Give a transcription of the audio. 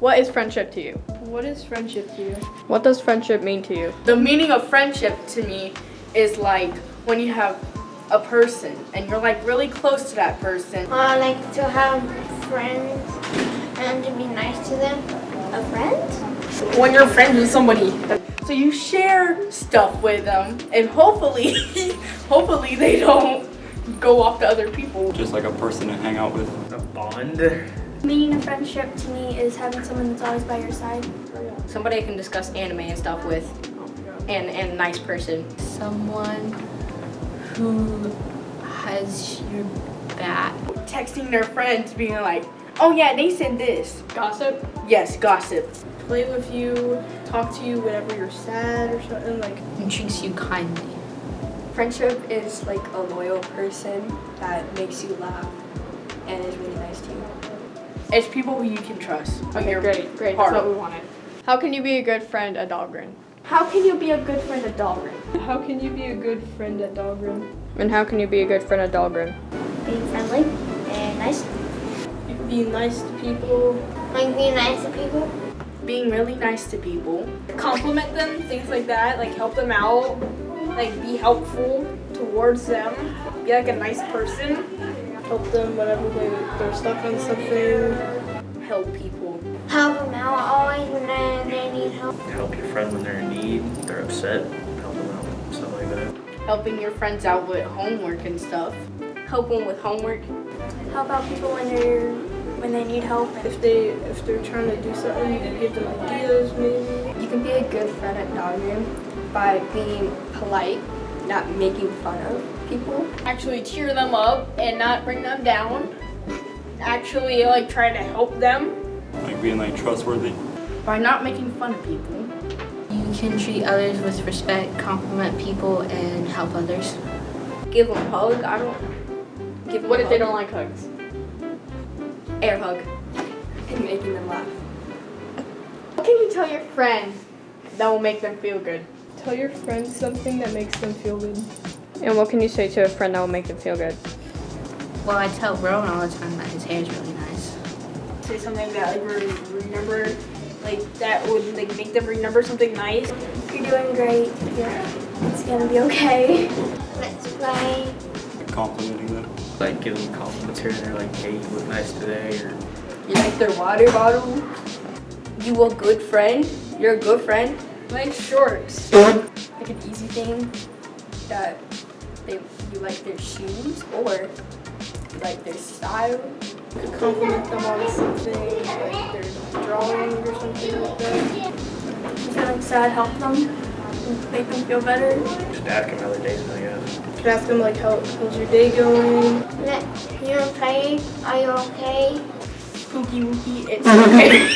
What is friendship to you? What is friendship to you? What does friendship mean to you? The meaning of friendship to me is like when you have a person and you're like really close to that person. I like to have friends and to be nice to them. A friend? When you're friends with somebody. So you share stuff with them and hopefully they don't go off to other people. Just like a person to hang out with. A bond. Meaning of friendship to me is having someone that's always by your side. Somebody I can discuss anime and stuff with, and a nice person. Someone who has your back. Texting their friends being like, oh yeah, they said this. Gossip. Yes, gossip. Play with you, talk to you whenever you're sad or something like. And treats you kindly. Friendship is like a loyal person that makes you laugh and is really nice to you. It's people who you can trust. Okay, great. That's what we wanted. How can you be a good friend at Dahlgren? How can you be a good friend at Dahlgren? How can you be a good friend at Dahlgren? And how can you be a good friend at Dahlgren? Being friendly and nice. Being nice to people. Like being nice to people. Being really nice to people. Compliment them, things like that. Like help them out. Like be helpful towards them. Be like a nice person. Help them whenever they're stuck on something. Help people. Help them out always when they need help. Help your friend when they're in need, they're upset, help them out, stuff like that. Helping your friends out with homework and stuff. Help them with homework. Help out people when they need help. If they're trying to do something, you can give them ideas maybe. You can be a good friend at Dahlgren by being polite, not making fun of people. Actually cheer them up and not bring them down. Actually like try to help them. Like being like trustworthy. By not making fun of people. You can treat others with respect, compliment people, and help others. Give them a hug. I don't give them What a if they hug. don't like hugs? Air hug. And making them laugh. What can you tell your friend that will make them feel good? Tell your friends something that makes them feel good. And what can you say to a friend that will make them feel good? Well, I tell Rowan all the time that his hair is really nice. Say something that like remember, like that would like make them remember something nice. You're doing great. Yeah, it's gonna be okay. Let's play. Complimenting them. Like giving them compliments here and there, like, hey, you look nice today, or You like their water bottle? You a good friend? You're a good friend? Like shorts. Like an easy thing that you like their shoes or you like their style. Compliment them on something, like their drawing or something like that. If you're feeling sad, help them. Make them feel better. just ask them how their day's going, yeah. You could ask them like how's your day going? You okay? Are you okay? Pookie wookie, it's okay.